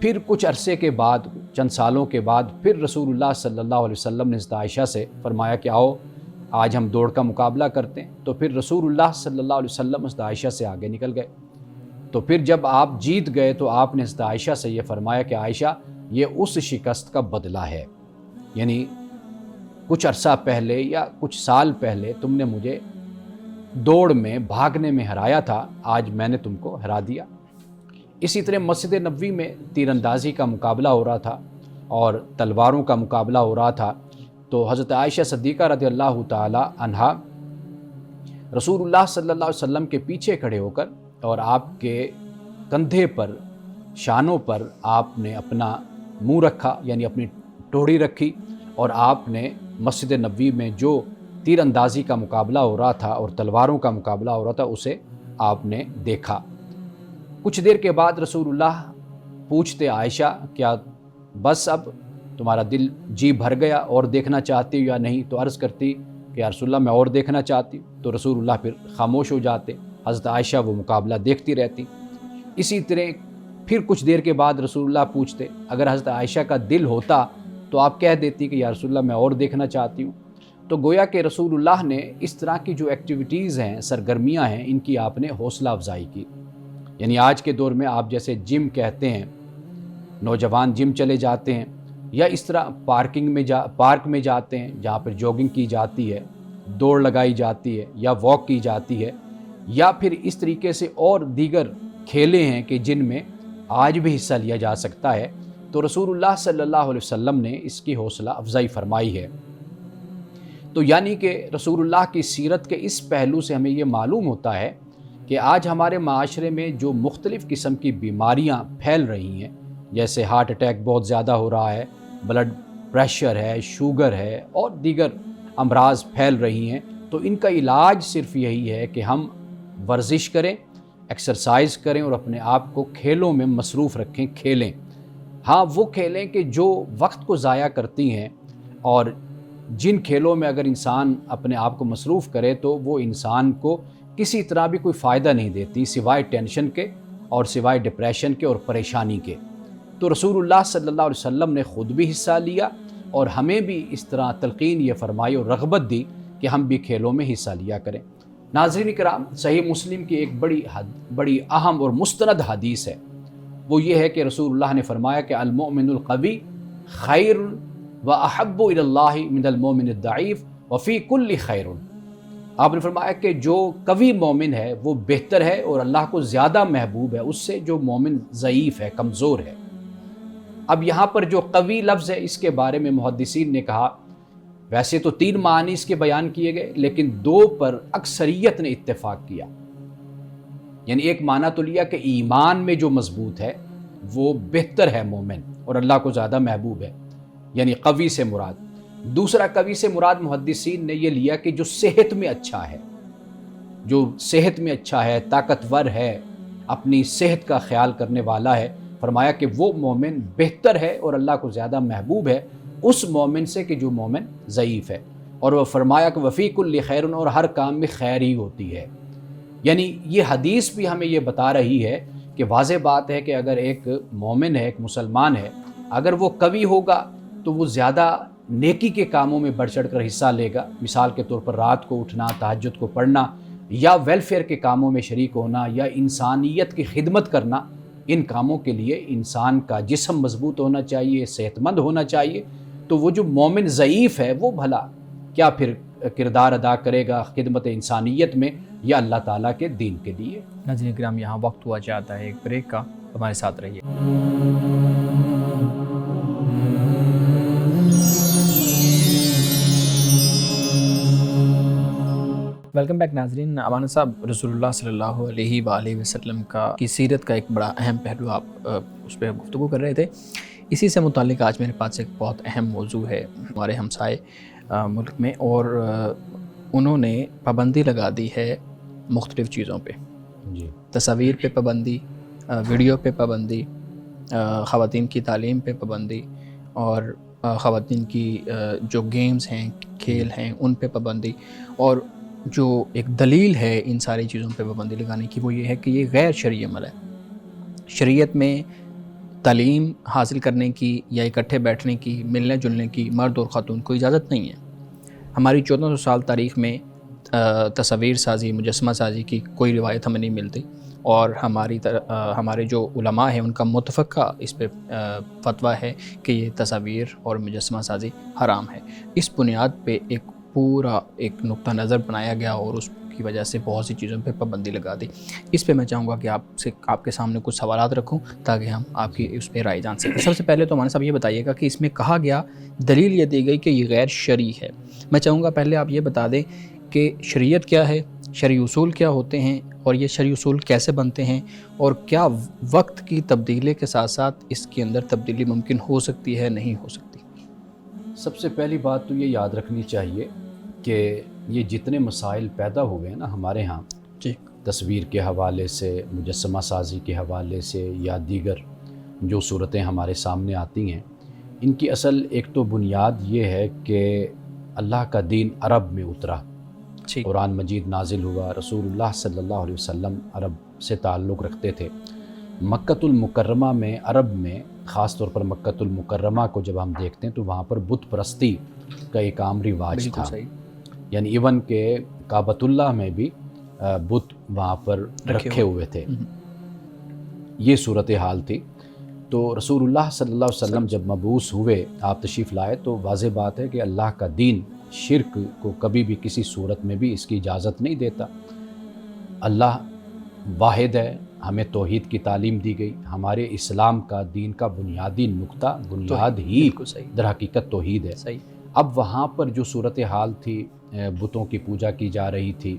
پھر کچھ عرصے کے بعد، چند سالوں کے بعد، پھر رسول اللہ صلی اللہ علیہ وسلم نے حضرت عائشہ سے فرمایا کہ آؤ آج ہم دوڑ کا مقابلہ کرتے ہیں۔ تو پھر رسول اللہ صلی اللہ علیہ وسلم حضرت عائشہ سے آگے نکل گئے۔ تو پھر جب آپ جیت گئے تو آپ نے حضرت عائشہ سے یہ فرمایا کہ عائشہ یہ اس شکست کا بدلہ ہے، یعنی کچھ عرصہ پہلے یا کچھ سال پہلے تم نے مجھے دوڑ میں، بھاگنے میں ہرایا تھا، آج میں نے تم کو ہرا دیا۔ اسی طرح مسجد نبوی میں تیر اندازی کا مقابلہ ہو رہا تھا اور تلواروں کا مقابلہ ہو رہا تھا، تو حضرت عائشہ صدیقہ رضی اللہ تعالی عنہا رسول اللہ صلی اللہ علیہ وسلم کے پیچھے کھڑے ہو کر اور آپ کے کندھے پر، شانوں پر آپ نے اپنا منہ رکھا، یعنی اپنی ٹوڑی رکھی، اور آپ نے مسجد نبوی میں جو تیر اندازی کا مقابلہ ہو رہا تھا اور تلواروں کا مقابلہ ہو رہا تھا اسے آپ نے دیکھا۔ کچھ دیر کے بعد رسول اللہ پوچھتے عائشہ کیا بس اب تمہارا دل جی بھر گیا اور دیکھنا چاہتی ہو یا نہیں؟ تو عرض کرتی کہ یا رسول اللہ میں اور دیکھنا چاہتی ہوں۔ تو رسول اللہ پھر خاموش ہو جاتے، حضرت عائشہ وہ مقابلہ دیکھتی رہتی۔ اسی طرح پھر کچھ دیر کے بعد رسول اللہ پوچھتے، اگر حضرت عائشہ کا دل ہوتا تو آپ کہہ دیتی کہ یا رسول اللہ میں اور دیکھنا چاہتی ہوں۔ تو گویا کہ رسول اللہ نے اس طرح کی جو ایکٹیویٹیز ہیں، سرگرمیاں ہیں، ان کی آپ نے حوصلہ افزائی کی۔ یعنی آج کے دور میں آپ جیسے جم کہتے ہیں، نوجوان جم چلے جاتے ہیں، یا اس طرح پارک میں جاتے ہیں جہاں پر جوگنگ کی جاتی ہے، دوڑ لگائی جاتی ہے یا واک کی جاتی ہے، یا پھر اس طریقے سے اور دیگر کھیلے ہیں کہ جن میں آج بھی حصہ لیا جا سکتا ہے، تو رسول اللہ صلی اللہ علیہ وسلم نے اس کی حوصلہ افزائی فرمائی ہے۔ تو یعنی کہ رسول اللہ کی سیرت کے اس پہلو سے ہمیں یہ معلوم ہوتا ہے کہ آج ہمارے معاشرے میں جو مختلف قسم کی بیماریاں پھیل رہی ہیں، جیسے ہارٹ اٹیک بہت زیادہ ہو رہا ہے، بلڈ پریشر ہے، شوگر ہے اور دیگر امراض پھیل رہی ہیں، تو ان کا علاج صرف یہی ہے کہ ہم ورزش کریں، ایکسرسائز کریں اور اپنے آپ کو کھیلوں میں مصروف رکھیں، کھیلیں۔ ہاں وہ کھیلیں کہ جو وقت کو ضائع کرتی ہیں، اور جن کھیلوں میں اگر انسان اپنے آپ کو مصروف کرے تو وہ انسان کو کسی طرح بھی کوئی فائدہ نہیں دیتی سوائے ٹینشن کے اور سوائے ڈپریشن کے اور پریشانی کے۔ تو رسول اللہ صلی اللہ علیہ وسلم نے خود بھی حصہ لیا اور ہمیں بھی اس طرح تلقین یہ فرمائی اور رغبت دی کہ ہم بھی کھیلوں میں حصہ لیا کریں۔ ناظرین کرام، صحیح مسلم کی ایک بڑی اہم اور مستند حدیث ہے، وہ یہ ہے کہ رسول اللہ نے فرمایا کہ المؤمن القوی خیر واحب الی اللہ من المؤمن الضعیف وفی کل خیر۔ آپ نے فرمایا کہ جو قوی مومن ہے وہ بہتر ہے اور اللہ کو زیادہ محبوب ہے اس سے جو مومن ضعیف ہے، کمزور ہے۔ اب یہاں پر جو قوی لفظ ہے اس کے بارے میں محدثین نے کہا، ویسے تو 3 معنی اس کے بیان کیے گئے لیکن 2 پر اکثریت نے اتفاق کیا۔ یعنی ایک معنی تو لیا کہ ایمان میں جو مضبوط ہے وہ بہتر ہے مومن اور اللہ کو زیادہ محبوب ہے، یعنی قوی سے مراد۔ دوسرا قوی سے مراد محدثین نے یہ لیا کہ جو صحت میں اچھا ہے، جو صحت میں اچھا ہے، طاقتور ہے، اپنی صحت کا خیال کرنے والا ہے، فرمایا کہ وہ مومن بہتر ہے اور اللہ کو زیادہ محبوب ہے اس مومن سے کہ جو مومن ضعیف ہے۔ اور وہ فرمایا کہ وفی کل خیر، اور ہر کام میں خیر ہی ہوتی ہے۔ یعنی یہ حدیث بھی ہمیں یہ بتا رہی ہے کہ واضح بات ہے کہ اگر ایک مومن ہے، ایک مسلمان ہے، اگر وہ قوی ہوگا تو وہ زیادہ نیکی کے کاموں میں بڑھ چڑھ کر حصہ لے گا۔ مثال کے طور پر رات کو اٹھنا، تہجد کو پڑھنا، یا ویلفیئر کے کاموں میں شریک ہونا، یا انسانیت کی خدمت کرنا، ان کاموں کے لیے انسان کا جسم مضبوط ہونا چاہیے، صحت مند ہونا چاہیے۔ تو وہ جو مومن ضعیف ہے وہ بھلا کیا پھر کردار ادا کرے گا خدمت انسانیت میں یا اللہ تعالیٰ کے دین کے لیے؟ ناظرین کرام، یہاں وقت ہوا جاتا ہے ایک بریک کا، ہمارے ساتھ رہیے۔ ویلکم بیک ناظرین۔ امانت صاحب، رسول اللہ صلی اللہ علیہ وآلہ وسلم کی سیرت کا ایک بڑا اہم پہلو آپ اس پہ گفتگو کر رہے تھے۔ اسی سے متعلق آج میرے پاس ایک بہت اہم موضوع ہے ہمارے ہمسائے ملک میں، اور انہوں نے پابندی لگا دی ہے مختلف چیزوں پہ، تصاویر پہ پابندی، ویڈیو پہ پابندی، خواتین کی تعلیم پہ پابندی، اور خواتین کی جو گیمز ہیں، کھیل ہیں، ان پہ پابندی۔ اور جو ایک دلیل ہے ان ساری چیزوں پہ پابندی لگانے کی وہ یہ ہے کہ یہ غیر شرعی عمل ہے۔ شریعت میں تعلیم حاصل کرنے کی یا اکٹھے بیٹھنے کی، ملنے جلنے کی مرد اور خاتون کو اجازت نہیں ہے۔ ہماری 1400 سال تاریخ میں تصویر سازی، مجسمہ سازی کی کوئی روایت ہمیں نہیں ملتی، اور ہمارے جو علماء ہیں ان کا متفقہ اس پہ فتویٰ ہے کہ یہ تصاویر اور مجسمہ سازی حرام ہے۔ اس بنیاد پہ ایک نقطہ نظر بنایا گیا اور اس کی وجہ سے بہت سی چیزوں پہ پابندی لگا دی۔ اس پہ میں چاہوں گا کہ آپ کے سامنے کچھ سوالات رکھوں تاکہ ہم آپ کی اس پہ رائے جان سکیں۔ سب سے پہلے تو مولانا صاحب یہ بتائیے گا کہ اس میں کہا گیا، دلیل یہ دی گئی کہ یہ غیر شرعی ہے۔ میں چاہوں گا پہلے آپ یہ بتا دیں کہ شریعت کیا ہے، شرعی اصول کیا ہوتے ہیں، اور یہ شرعی اصول کیسے بنتے ہیں، اور کیا وقت کی تبدیلی کے ساتھ ساتھ اس کے اندر تبدیلی ممکن ہو سکتی ہے، نہیں ہو سکتی؟ سب سے پہلی بات تو یہ یاد رکھنی چاہیے کہ یہ جتنے مسائل پیدا ہوئے ہیں نا ہمارے ہاں، جی، تصویر کے حوالے سے، مجسمہ سازی کے حوالے سے، یا دیگر جو صورتیں ہمارے سامنے آتی ہیں، ان کی اصل ایک تو بنیاد یہ ہے کہ اللہ کا دین عرب میں اترا، قرآن مجید نازل ہوا، رسول اللہ صلی اللہ علیہ وسلم عرب سے تعلق رکھتے تھے۔ مکۃ المکرمہ میں، عرب میں خاص طور پر مکۃ المکرمہ کو جب ہم دیکھتے ہیں تو وہاں پر بت پرستی کا ایک عام رواج تھا، یعنی ایون کہ کعبۃ اللہ میں بھی بت وہاں پر رکھے ہوئے تھے۔ یہ صورتحال تھی۔ تو رسول اللہ صلی اللہ علیہ وسلم جب مبعوث ہوئے، آپ تشریف لائے، تو واضح بات ہے کہ اللہ کا دین شرک کو کبھی بھی کسی صورت میں بھی اس کی اجازت نہیں دیتا۔ اللہ واحد ہے، ہمیں توحید کی تعلیم دی گئی، ہمارے اسلام کا دین کا بنیادی نقطہ، بنیاد ہی در حقیقت توحید ہے۔ اب وہاں پر جو صورتحال تھی، بتوں کی پوجا کی جا رہی تھی،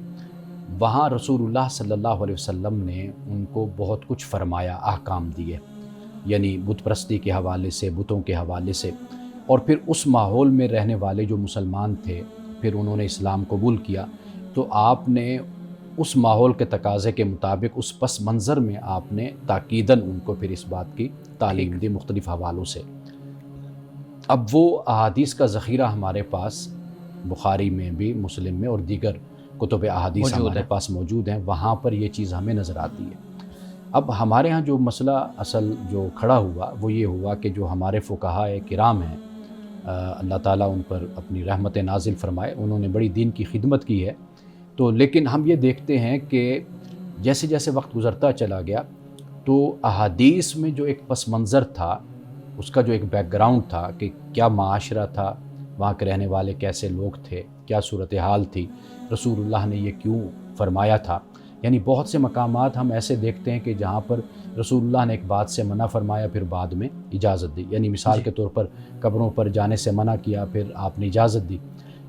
وہاں رسول اللہ صلی اللہ علیہ وسلم نے ان کو بہت کچھ فرمایا، احکام دیے، یعنی بت پرستی کے حوالے سے، بتوں کے حوالے سے۔ اور پھر اس ماحول میں رہنے والے جو مسلمان تھے، پھر انہوں نے اسلام قبول کیا، تو آپ نے اس ماحول کے تقاضے کے مطابق، اس پس منظر میں آپ نے تاکیداً ان کو پھر اس بات کی تعلیم دی مختلف حوالوں سے۔ اب وہ احادیث کا ذخیرہ ہمارے پاس بخاری میں بھی، مسلم میں، اور دیگر کتب احادیث ہمارے پاس موجود ہیں، وہاں پر یہ چیز ہمیں نظر آتی ہے۔ اب ہمارے ہاں جو مسئلہ اصل جو کھڑا ہوا وہ یہ ہوا کہ جو ہمارے فقہائے کرام ہیں، اللہ تعالیٰ ان پر اپنی رحمت نازل فرمائے، انہوں نے بڑی دین کی خدمت کی ہے، تو لیکن ہم یہ دیکھتے ہیں کہ جیسے جیسے وقت گزرتا چلا گیا تو احادیث میں جو ایک پس منظر تھا، اس کا جو ایک بیک گراؤنڈ تھا کہ کیا معاشرہ تھا، وہاں کے رہنے والے کیسے لوگ تھے، کیا صورتحال تھی، رسول اللہ نے یہ کیوں فرمایا تھا، یعنی بہت سے مقامات ہم ایسے دیکھتے ہیں کہ جہاں پر رسول اللہ نے ایک بات سے منع فرمایا، پھر بعد میں اجازت دی، یعنی مثال کے طور پر قبروں پر جانے سے منع کیا، پھر آپ نے اجازت دی،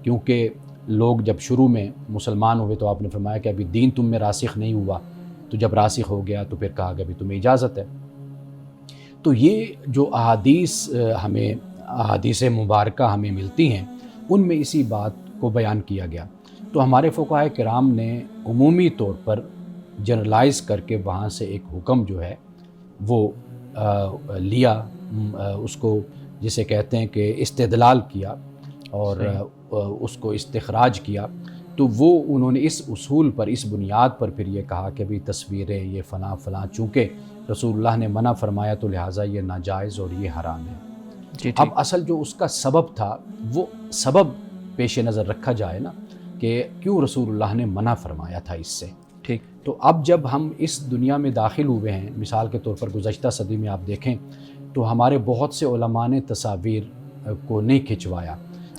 کیونکہ لوگ جب شروع میں مسلمان ہوئے تو آپ نے فرمایا کہ ابھی دین تم میں راسخ نہیں ہوا، تو جب راسخ ہو گیا تو پھر کہا کہ ابھی تمہیں اجازت ہے۔ تو یہ جو احادیث مبارکہ ہمیں ملتی ہیں، ان میں اسی بات کو بیان کیا گیا۔ تو ہمارے فقہائے کرام نے عمومی طور پر جنرلائز کر کے وہاں سے ایک حکم جو ہے وہ لیا، اس کو جسے کہتے ہیں کہ استدلال کیا اور اس کو استخراج کیا، تو وہ انہوں نے اس اصول پر، اس بنیاد پر پھر یہ کہا کہ بھی تصویریں یہ فلاں فلاں، چونکہ رسول اللہ نے منع فرمایا تو لہٰذا یہ ناجائز اور یہ حرام ہے۔ اب اصل جو اس کا سبب تھا، وہ سبب پیش نظر رکھا جائے نا کہ کیوں رسول اللہ نے منع فرمایا تھا اس سے۔ ٹھیک، تو اب جب ہم اس دنیا میں داخل ہوئے ہیں، مثال کے طور پر گزشتہ صدی میں آپ دیکھیں تو ہمارے بہت سے علماء نے تصاویر کو نہیں کھنچوایا،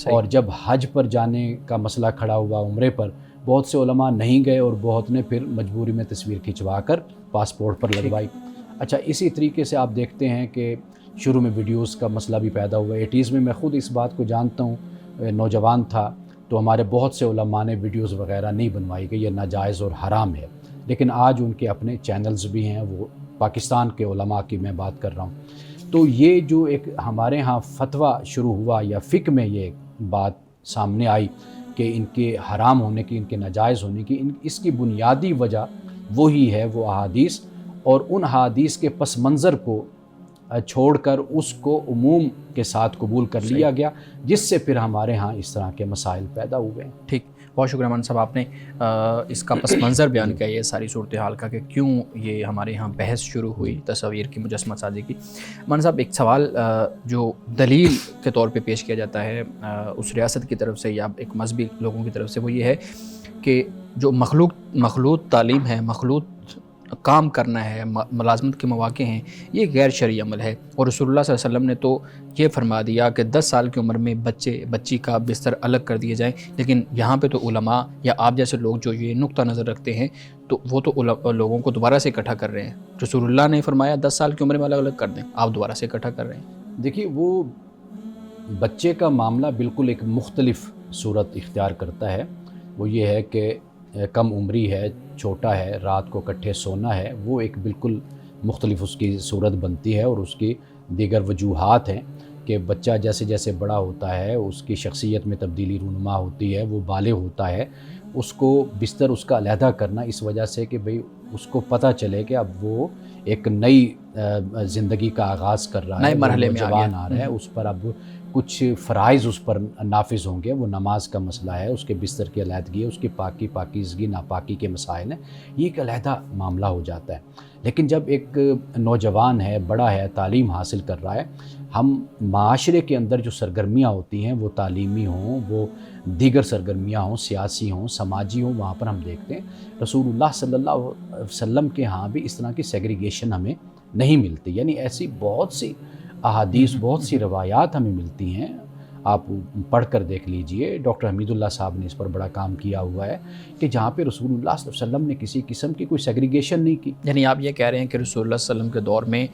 اور جب حج پر جانے کا مسئلہ کھڑا ہوا، عمرے پر، بہت سے علماء نہیں گئے اور بہت نے پھر مجبوری میں تصویر کھنچوا کر پاسپورٹ پر لگوائی۔ اچھا، اسی طریقے سے آپ دیکھتے ہیں کہ شروع میں ویڈیوز کا مسئلہ بھی پیدا ہوا، 80s میں خود اس بات کو جانتا ہوں، نوجوان تھا تو ہمارے بہت سے علماء نے ویڈیوز وغیرہ نہیں بنوائی کہ یہ ناجائز اور حرام ہے، لیکن آج ان کے اپنے چینلز بھی ہیں، وہ پاکستان کے علماء کی میں بات کر رہا ہوں۔ تو یہ جو ایک ہمارے ہاں فتویٰ شروع ہوا یا فقہ میں یہ بات سامنے آئی کہ ان کے حرام ہونے کی، ان کے ناجائز ہونے کی، اس کی بنیادی وجہ وہی ہے، وہ احادیث، اور ان احادیث کے پس منظر کو چھوڑ کر اس کو عموم کے ساتھ قبول کر لیا گیا، جس سے پھر ہمارے ہاں اس طرح کے مسائل پیدا ہوئے ہیں۔ ٹھیک، بہت شکریہ امان صاحب، آپ نے اس کا پس منظر بیان کیا یہ ساری صورتحال کا کہ کیوں یہ ہمارے یہاں بحث شروع ہوئی تصویر کی مجسمہ سازی کی۔ امان صاحب ایک سوال جو دلیل کے طور پہ پیش کیا جاتا ہے اس ریاست کی طرف سے یا ایک مذہبی لوگوں کی طرف سے، وہ یہ ہے کہ جو مخلوط تعلیم ہے، مخلوط کام کرنا ہے، ملازمت کے مواقع ہیں، یہ غیر شرعی عمل ہے، اور رسول اللہ صلی اللہ علیہ وسلم نے تو یہ فرما دیا کہ 10 سال کی عمر میں بچی کا بستر الگ کر دیے جائیں، لیکن یہاں پہ تو علماء یا آپ جیسے لوگ جو یہ نقطہ نظر رکھتے ہیں تو وہ تو لوگوں کو دوبارہ سے اکٹھا کر رہے ہیں۔ رسول اللہ نے فرمایا 10 سال کی عمر میں الگ الگ کر دیں، آپ دوبارہ سے اکٹھا کر رہے ہیں۔ دیکھیے، وہ بچے کا معاملہ بالکل ایک مختلف صورت اختیار کرتا ہے۔ وہ یہ ہے کہ کم عمری ہے، چھوٹا ہے، رات کو اکٹھے سونا ہے، وہ ایک بالکل مختلف اس کی صورت بنتی ہے، اور اس کی دیگر وجوہات ہیں کہ بچہ جیسے جیسے بڑا ہوتا ہے اس کی شخصیت میں تبدیلی رونما ہوتی ہے، وہ بالغ ہوتا ہے، اس کو بستر اس کا علیحدہ کرنا اس وجہ سے کہ بھئی اس کو پتہ چلے کہ اب وہ ایک نئی زندگی کا آغاز کر رہا ہے، نئے مرحلے میں جوان آ رہا ہے، اس پر اب کچھ فرائض اس پر نافذ ہوں گے۔ وہ نماز کا مسئلہ ہے، اس کے بستر کی علیحدگی ہے، اس کی پاکیزگی ناپاکی کے مسائل ہیں، یہ ایک علیحدہ معاملہ ہو جاتا ہے۔ لیکن جب ایک نوجوان ہے، بڑا ہے، تعلیم حاصل کر رہا ہے، ہم معاشرے کے اندر جو سرگرمیاں ہوتی ہیں، وہ تعلیمی ہوں، وہ دیگر سرگرمیاں ہوں، سیاسی ہوں، سماجی ہوں، وہاں پر ہم دیکھتے ہیں رسول اللہ صلی اللہ علیہ وسلم کے ہاں بھی اس طرح کی سیگریگیشن ہمیں نہیں ملتی۔ یعنی ایسی بہت سی احادیث، بہت سی روایات ہمیں ملتی ہیں، آپ پڑھ کر دیکھ لیجئے، ڈاکٹر حمید اللہ صاحب نے اس پر بڑا کام کیا ہوا ہے کہ جہاں پہ رسول اللہ صلی اللہ علیہ وسلم نے کسی قسم کی کوئی سیگریگیشن نہیں کی۔ یعنی آپ یہ کہہ رہے ہیں کہ رسول اللہ صلی اللہ علیہ وسلم کے دور میں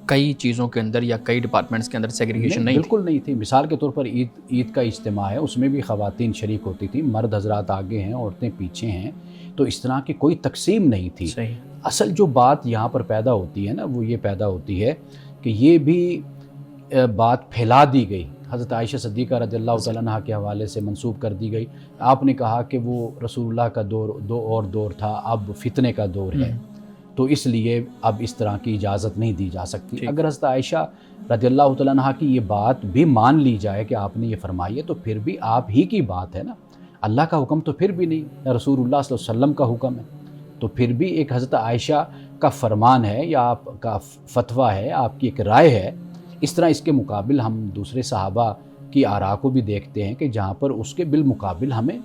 کئی چیزوں کے اندر یا کئی ڈپارٹمنٹس کے اندر سیگریگیشن نہیں بالکل نہیں تھی۔ مثال کے طور پر عید کا اجتماع ہے، اس میں بھی خواتین شریک ہوتی تھیں، مرد حضرات آگے ہیں، عورتیں پیچھے ہیں، تو اس طرح کی کوئی تقسیم نہیں تھی۔ صحیح۔ اصل جو بات یہاں پر پیدا ہوتی ہے نا، وہ یہ پیدا ہوتی ہے کہ یہ بھی بات پھیلا دی گئی، حضرت عائشہ صدیقہ رضی اللہ تعالیٰ عنہا کے حوالے سے منسوب کر دی گئی۔ آپ نے کہا کہ وہ رسول اللہ کا دور تھا، اب فتنے کا دور ہے، تو اس لیے اب اس طرح کی اجازت نہیں دی جا سکتی۔ اگر حضرت عائشہ رضی اللہ تعالیٰ عنہا کی یہ بات بھی مان لی جائے کہ آپ نے یہ فرمائی ہے، تو پھر بھی آپ ہی کی بات ہے نا، اللہ کا حکم تو پھر بھی نہیں، رسول اللہ صلی اللہ علیہ وسلم کا حکم ہے، تو پھر بھی ایک حضرت عائشہ کا فرمان ہے یا آپ کا فتویٰ ہے، آپ کی ایک رائے ہے۔ اس طرح اس کے مقابل ہم دوسرے صحابہ کی آراء کو بھی دیکھتے ہیں کہ جہاں پر اس کے بالمقابل ہمیں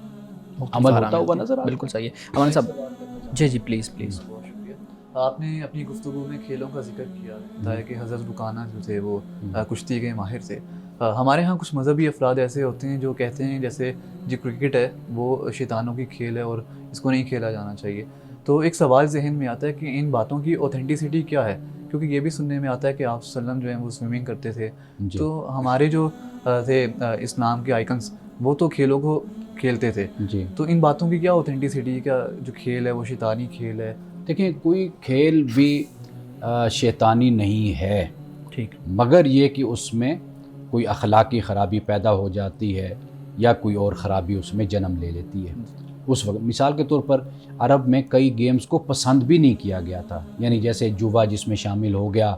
عمل ہوتا ہوا نظر آتا ہے۔ بالکل صحیح ہے امان صاحب۔ جی پلیز۔ بہت شکریہ۔ آپ نے اپنی گفتگو میں کھیلوں کا ذکر کیا تھا کہ حضرت رکانہ جو تھے وہ کشتی کے ماہر تھے۔ ہمارے ہاں کچھ مذہبی افراد ایسے ہوتے ہیں جو کہتے ہیں جیسے جو کرکٹ ہے وہ شیطانوں کی کھیل ہے اور اس کو نہیں کھیلا جانا چاہیے۔ تو ایک سوال ذہن میں آتا ہے کہ ان باتوں کی اوتھینٹسٹی کیا ہے، کیونکہ یہ بھی سننے میں آتا ہے کہ آپ صلی اللہ علیہ وسلم جو ہیں وہ سوئمنگ کرتے تھے، تو ہمارے جو تھے اسلام کے آئیکنس وہ تو کھیلوں کو کھیلتے تھے، تو ان باتوں کی کیا اوتھینٹسٹی، کیا جو کھیل ہے وہ شیطانی کھیل ہے؟ دیکھیں، کوئی کھیل بھی شیطانی نہیں ہے، ٹھیک، مگر یہ کہ اس میں کوئی اخلاقی خرابی پیدا ہو جاتی ہے یا کوئی اور خرابی اس میں جنم لے لیتی ہے اس وقت۔ مثال کے طور پر عرب میں کئی گیمز کو پسند بھی نہیں کیا گیا تھا، یعنی جیسے جوا جس میں شامل ہو گیا،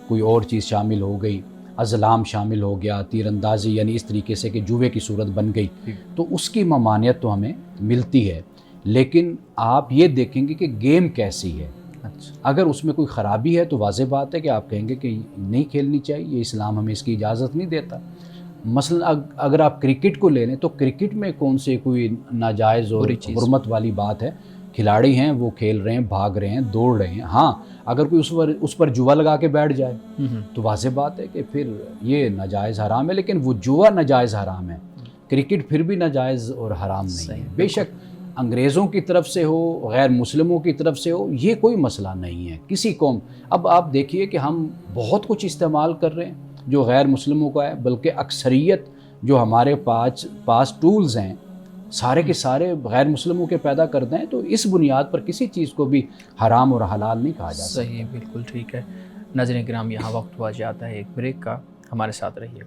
کوئی اور چیز شامل ہو گئی، ازلام شامل ہو گیا، تیر اندازی، یعنی اس طریقے سے کہ جوے کی صورت بن گئی، تو اس کی ممانعت تو ہمیں ملتی ہے۔ لیکن آپ یہ دیکھیں گے کہ گیم کیسی ہے، اگر اس میں کوئی خرابی ہے تو واضح بات ہے کہ آپ کہیں گے کہ نہیں کھیلنی چاہیے، یہ اسلام ہمیں اس کی اجازت نہیں دیتا۔ مثلا اگر آپ کرکٹ کو لے لیں تو کرکٹ میں کون سے کوئی ناجائز اور حرمت والی بات ہے؟ کھلاڑی ہیں، وہ کھیل رہے ہیں، بھاگ رہے ہیں، دوڑ رہے ہیں، ہاں اگر کوئی اس پر جوا لگا کے بیٹھ جائے تو واضح بات ہے کہ پھر یہ ناجائز حرام ہے، لیکن وہ جوا ناجائز حرام ہے، کرکٹ پھر بھی ناجائز اور حرام نہیں ہے۔ بے شک انگریزوں کی طرف سے ہو، غیر مسلموں کی طرف سے ہو، یہ کوئی مسئلہ نہیں ہے کسی قوم۔ اب آپ دیکھیے کہ ہم بہت کچھ استعمال کر رہے ہیں جو غیر مسلموں کا ہے، بلکہ اکثریت جو ہمارے پاس ٹولز ہیں سارے کے سارے غیر مسلموں کے پیدا کرتے ہیں، تو اس بنیاد پر کسی چیز کو بھی حرام اور حلال نہیں کہا جا سکتا۔ صحیح، بالکل ٹھیک ہے۔ ناظرین کرام، یہاں وقت ہوا جاتا ہے ایک بریک کا، ہمارے ساتھ رہیے گا۔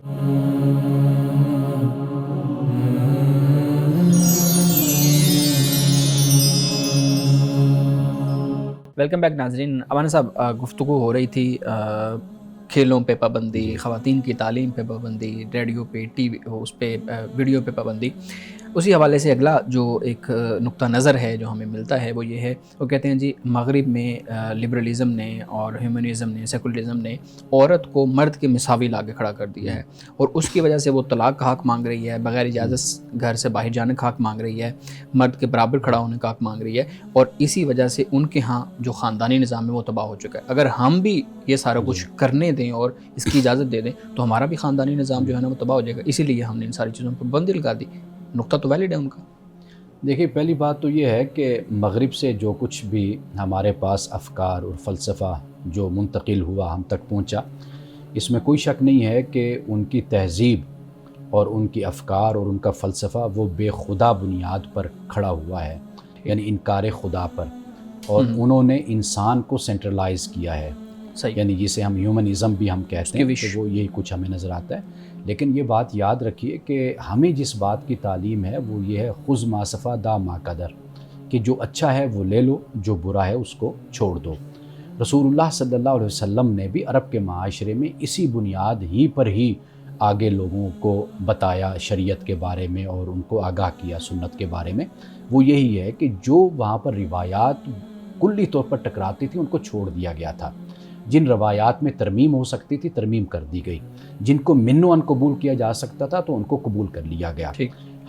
ویلکم بیک ناظرین۔ امان صاحب، گفتگو ہو رہی تھی کھیلوں پہ پابندی، خواتین کی تعلیم پہ پابندی، ریڈیو پہ، ٹی وی اس پہ، ویڈیو پہ پابندی۔ اسی حوالے سے اگلا جو ایک نقطہ نظر ہے جو ہمیں ملتا ہے وہ یہ ہے، وہ کہتے ہیں جی مغرب میں لبرلزم نے اور ہیومنزم نے، سیکولرزم نے عورت کو مرد کے مساوی لا کے کھڑا کر دیا ہے، اور اس کی وجہ سے وہ طلاق کا حق مانگ رہی ہے، بغیر اجازت گھر سے باہر جانے کا حق مانگ رہی ہے، مرد کے برابر کھڑا ہونے کا حق مانگ رہی ہے، اور اسی وجہ سے ان کے ہاں جو خاندانی نظام ہے وہ تباہ ہو چکا ہے۔ اگر ہم بھی یہ سارا کچھ کرنے دیں اور اس کی اجازت دے دیں تو ہمارا بھی خاندانی نظام جو ہے نا وہ تباہ ہو جائے گا، اسی لیے ہم نے ان ساری چیزوں پر پابندی لگا دی۔ نقطہ تو ویلڈ ہے ان کا۔ دیکھیے پہلی بات تو یہ ہے کہ مغرب سے جو کچھ بھی ہمارے پاس افکار اور فلسفہ جو منتقل ہوا ہم تک پہنچا، اس میں کوئی شک نہیں ہے کہ ان کی تہذیب اور ان کی افکار اور ان کا فلسفہ وہ بے خدا بنیاد پر کھڑا ہوا ہے، یعنی انکار خدا پر، اور انہوں نے انسان کو سینٹرلائز کیا ہے، صحیح، یعنی جسے ہم ہیومنزم بھی ہم کہتے ہیں، کہ وہ یہی کچھ ہمیں نظر آتا ہے۔ لیکن یہ بات یاد رکھیے کہ ہمیں جس بات کی تعلیم ہے وہ یہ ہے خذ ما صفا دا ما قدر، کہ جو اچھا ہے وہ لے لو، جو برا ہے اس کو چھوڑ دو۔ رسول اللہ صلی اللہ علیہ وسلم نے بھی عرب کے معاشرے میں اسی بنیاد ہی پر ہی آگے لوگوں کو بتایا شریعت کے بارے میں اور ان کو آگاہ کیا سنت کے بارے میں۔ وہ یہی ہے کہ جو وہاں پر روایات کلی طور پر ٹکراتی تھی ان کو چھوڑ دیا گیا تھا، جن روایات میں ترمیم ہو سکتی تھی ترمیم کر دی گئی، جن کو من و ان قبول کیا جا سکتا تھا تو ان کو قبول کر لیا گیا۔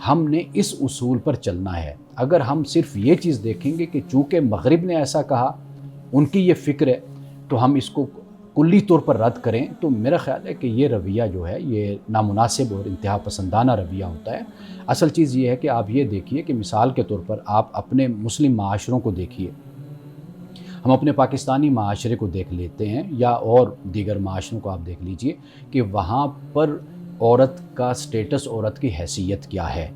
ہم نے اس اصول پر چلنا ہے۔ اگر ہم صرف یہ چیز دیکھیں گے کہ چونکہ مغرب نے ایسا کہا، ان کی یہ فکر ہے، تو ہم اس کو کلی طور پر رد کریں، تو میرا خیال ہے کہ یہ رویہ جو ہے یہ نامناسب اور انتہا پسندانہ رویہ ہوتا ہے۔ اصل چیز یہ ہے کہ آپ یہ دیکھیے کہ مثال کے طور پر آپ اپنے مسلم معاشروں کو دیکھیے، ہم اپنے پاکستانی معاشرے کو دیکھ لیتے ہیں یا اور دیگر معاشروں کو آپ دیکھ لیجئے کہ وہاں پر عورت کا سٹیٹس، عورت کی حیثیت کیا ہے۔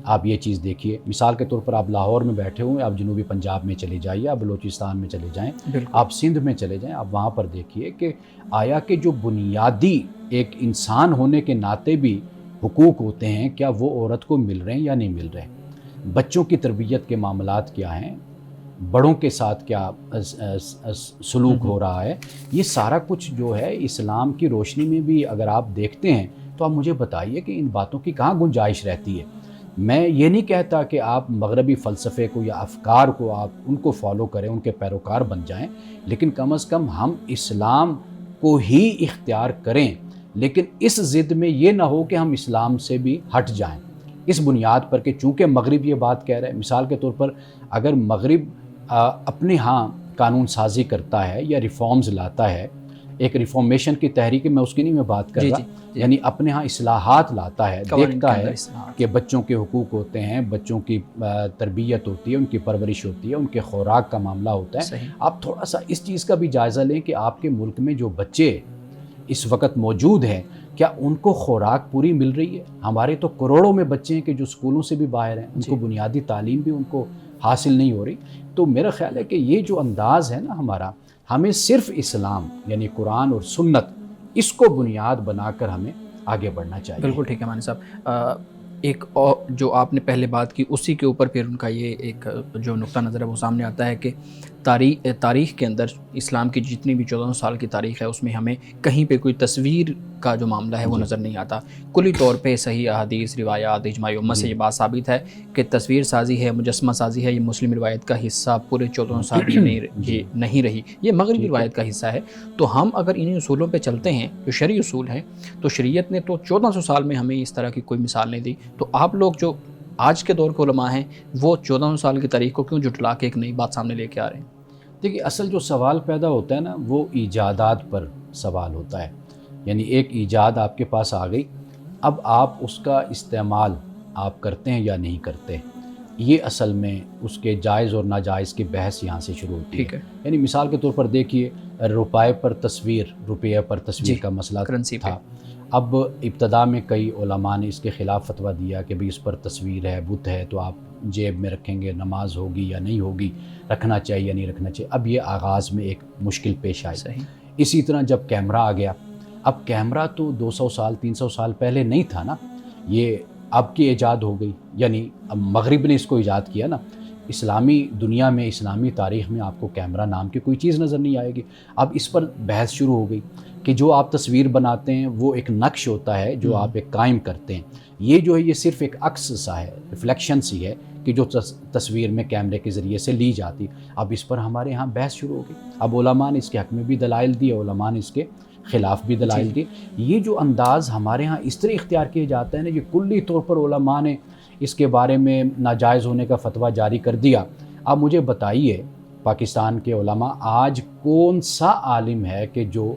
آپ یہ چیز دیکھیے، مثال کے طور پر آپ لاہور میں بیٹھے ہوئے، آپ جنوبی پنجاب میں چلے جائیے، آپ بلوچستان میں چلے جائیں، آپ سندھ میں چلے جائیں، آپ وہاں پر دیکھیے کہ آیا کہ جو بنیادی ایک انسان ہونے کے ناطے بھی حقوق ہوتے ہیں، کیا وہ عورت کو مل رہے ہیں یا نہیں مل رہے؟ بچوں کی تربیت کے معاملات کیا ہیں، بڑوں کے ساتھ کیا سلوک ہو رہا ہے، یہ سارا کچھ جو ہے اسلام کی روشنی میں بھی اگر آپ دیکھتے ہیں تو آپ مجھے بتائیے کہ ان باتوں کی کہاں گنجائش رہتی ہے۔ میں یہ نہیں کہتا کہ آپ مغربی فلسفے کو یا افکار کو آپ ان کو فالو کریں، ان کے پیروکار بن جائیں، لیکن کم از کم ہم اسلام کو ہی اختیار کریں، لیکن اس ضد میں یہ نہ ہو کہ ہم اسلام سے بھی ہٹ جائیں اس بنیاد پر کہ چونکہ مغرب یہ بات کہہ رہا ہے۔ مثال کے طور پر اگر مغرب اپنے ہاں قانون سازی کرتا ہے یا ریفارمز لاتا ہے، ایک ریفارمیشن کی تحریک میں اس کی نہیں میں بات کر رہا، یعنی اپنے ہاں اصلاحات لاتا ہے، دیکھتا ہے کہ بچوں کے حقوق ہوتے ہیں، بچوں کی تربیت ہوتی ہے، ان کی پرورش ہوتی ہے، ان کے خوراک کا معاملہ ہوتا ہے۔ آپ تھوڑا سا اس چیز کا بھی جائزہ لیں کہ آپ کے ملک میں جو بچے اس وقت موجود ہیں کیا ان کو خوراک پوری مل رہی ہے؟ ہمارے تو کروڑوں میں بچے ہیں کہ جو اسکولوں سے بھی باہر ہیں، ان کو بنیادی تعلیم بھی ان کو حاصل نہیں ہو رہی۔ تو میرا خیال ہے کہ یہ جو انداز ہے نا ہمارا، ہمیں صرف اسلام یعنی قرآن اور سنت اس کو بنیاد بنا کر ہمیں آگے بڑھنا چاہیے۔ بالکل ٹھیک ہے مانی صاحب۔ ایک اور جو آپ نے پہلے بات کی اسی کے اوپر پھر ان کا یہ ایک جو نقطہ نظر ہے وہ سامنے آتا ہے کہ تاریخ کے اندر اسلام کی جتنی بھی 1400 سال کی تاریخ ہے اس میں ہمیں کہیں پہ کوئی تصویر کا جو معاملہ ہے وہ نظر نہیں آتا۔ کلی طور پہ صحیح احادیث، روایات، اجماع امت سے یہ بات ثابت ہے کہ تصویر سازی ہے، مجسمہ سازی ہے، یہ مسلم روایت کا حصہ پورے 1400 سال نہیں رہی، یہ مغربی روایت کا حصہ ہے۔ تو ہم اگر انہیں اصولوں پہ چلتے ہیں جو شرعی اصول ہیں، تو شریعت نے تو 1400 سال میں ہمیں اس طرح کی کوئی مثال نہیں دی، تو آپ لوگ جو آج کے دور کے علماء ہیں وہ 1400 سال کی تاریخ کو کیوں جھٹلا کے ایک نئی بات سامنے لے کے آ رہے ہیں؟ دیکھیے اصل جو سوال پیدا ہوتا ہے نا وہ ایجادات پر سوال ہوتا ہے، یعنی ایک ایجاد آپ کے پاس آ گئی، اب آپ اس کا استعمال آپ کرتے ہیں یا نہیں کرتے، یہ اصل میں اس کے جائز اور ناجائز کی بحث یہاں سے شروع ہوتی ہے۔ یعنی مثال کے طور پر دیکھیے روپے پر تصویر کا مسئلہ تھا، اب ابتدا میں کئی علماء نے اس کے خلاف فتویٰ دیا کہ بھئی اس پر تصویر ہے، بت ہے، تو آپ جیب میں رکھیں گے، نماز ہوگی یا نہیں ہوگی، رکھنا چاہیے یا نہیں رکھنا چاہیے۔ اب یہ آغاز میں ایک مشکل پیش آئی۔ اسی طرح جب کیمرہ آ گیا، اب کیمرہ تو 200 سال 300 سال پہلے نہیں تھا نا، یہ اب کی ایجاد ہو گئی، یعنی اب مغرب نے اس کو ایجاد کیا نا۔ اسلامی دنیا میں، اسلامی تاریخ میں آپ کو کیمرہ نام کی کوئی چیز نظر نہیں آئے گی۔ اب اس پر بحث شروع ہو گئی کہ جو آپ تصویر بناتے ہیں وہ ایک نقش ہوتا ہے جو آپ ایک قائم کرتے ہیں، یہ جو ہے یہ صرف ایک عکس سا ہے، ریفلیکشن سی ہے کہ جو تصویر میں کیمرے کے ذریعے سے لی جاتی. اب اس پر ہمارے ہاں بحث شروع ہو گئی. اب علماء نے اس کے حق میں بھی دلائل دیے، علماء نے اس کے خلاف بھی دلائل دیے. یہ جو انداز ہمارے ہاں اس طرح اختیار کیا جاتا ہے نا، یہ کلی طور پر علماء نے اس کے بارے میں ناجائز ہونے کا فتویٰ جاری کر دیا. اب مجھے بتائیے پاکستان کے علماء آج کون سا عالم ہے کہ جو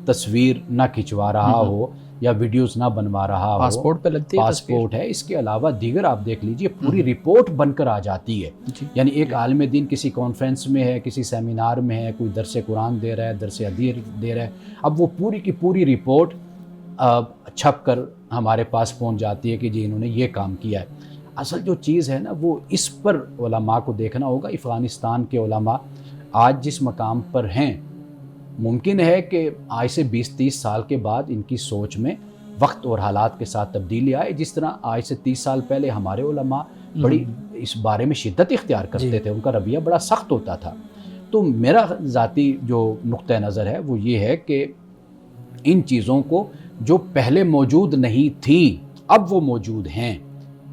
تصویر نہ کھنچوا رہا ہو یا ویڈیوز نہ بنوا رہا ہو؟ پاسپورٹ پہ لگتی ہے پاسپورٹ ہے، اس کے علاوہ دیگر آپ دیکھ لیجئے پوری رپورٹ بن کر آ جاتی ہے. یعنی ایک عالم دین کسی کانفرنس میں ہے، کسی سیمینار میں ہے، کوئی درس قرآن دے رہا ہے، درس حدیث دے رہا ہے، اب وہ پوری کی پوری رپورٹ چھپ کر ہمارے پاس پہنچ جاتی ہے کہ جی انہوں نے یہ کام کیا ہے. اصل جو چیز ہے نا وہ اس پر علماء کو دیکھنا ہوگا. افغانستان کے علماء آج جس مقام پر ہیں، ممکن ہے کہ آج سے 20-30 سال کے بعد ان کی سوچ میں وقت اور حالات کے ساتھ تبدیلی آئے. جس طرح آج سے 30 سال پہلے ہمارے علماء بڑی اس بارے میں شدت اختیار کرتے تھے، ان کا رویہ بڑا سخت ہوتا تھا. تو میرا ذاتی جو نقطہ نظر ہے وہ یہ ہے کہ ان چیزوں کو جو پہلے موجود نہیں تھی اب وہ موجود ہیں.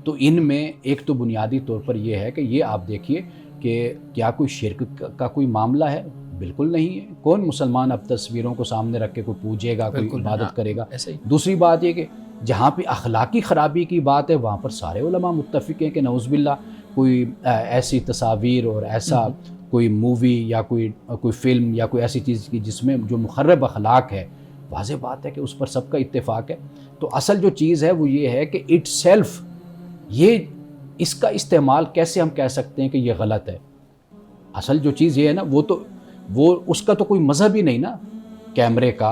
تو ان میں ایک تو بنیادی طور پر یہ ہے کہ یہ آپ دیکھیے کہ کیا کوئی شرک کا کوئی معاملہ ہے؟ بالکل نہیں ہے. کون مسلمان اب تصویروں کو سامنے رکھ کے کوئی پوجے گا، کوئی عبادت کرے گا؟ دوسری بات یہ کہ جہاں پہ اخلاقی خرابی کی بات ہے وہاں پر سارے علماء متفق ہیں کہ نعوذ باللہ کوئی ایسی تصاویر اور ایسا کوئی مووی یا کوئی فلم یا کوئی ایسی چیز کی جس میں جو مخرب اخلاق ہے، واضح بات ہے کہ اس پر سب کا اتفاق ہے. تو اصل جو چیز ہے وہ یہ ہے کہ اٹ سیلف یہ اس کا استعمال کیسے ہم کہہ سکتے ہیں کہ یہ غلط ہے؟ اصل جو چیز یہ ہے نا وہ اس کا تو کوئی مذہب ہی نہیں نا، کیمرے کا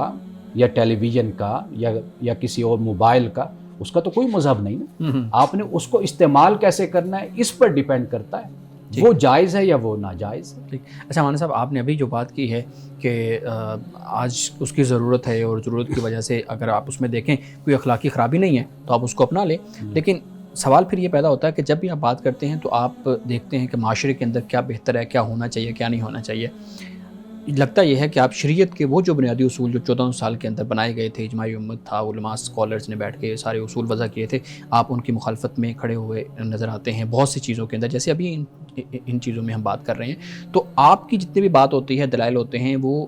یا ٹیلی ویژن کا یا کسی اور موبائل کا، اس کا تو کوئی مذہب نہیں نا. آپ نے اس کو استعمال کیسے کرنا ہے اس پر ڈیپینڈ کرتا ہے، وہ جائز ہے یا وہ ناجائز ہے. اچھا مولانا صاحب، آپ نے ابھی جو بات کی ہے کہ آج اس کی ضرورت ہے اور ضرورت کی وجہ سے اگر آپ اس میں دیکھیں کوئی اخلاقی خرابی نہیں ہے تو آپ اس کو اپنا لیں، لیکن سوال پھر یہ پیدا ہوتا ہے کہ جب بھی آپ بات کرتے ہیں تو آپ دیکھتے ہیں کہ معاشرے کے اندر کیا بہتر ہے، کیا ہونا چاہیے، کیا نہیں ہونا چاہیے. لگتا یہ ہے کہ آپ شریعت کے وہ جو بنیادی اصول جو 14 سال کے اندر بنائے گئے تھے، اجماعی امت تھا، علماء اسکالرز نے بیٹھ کے سارے اصول وضع کیے تھے، آپ ان کی مخالفت میں کھڑے ہوئے نظر آتے ہیں بہت سی چیزوں کے اندر. جیسے ابھی ان چیزوں میں ہم بات کر رہے ہیں تو آپ کی جتنی بھی بات ہوتی ہے، دلائل ہوتے ہیں، وہ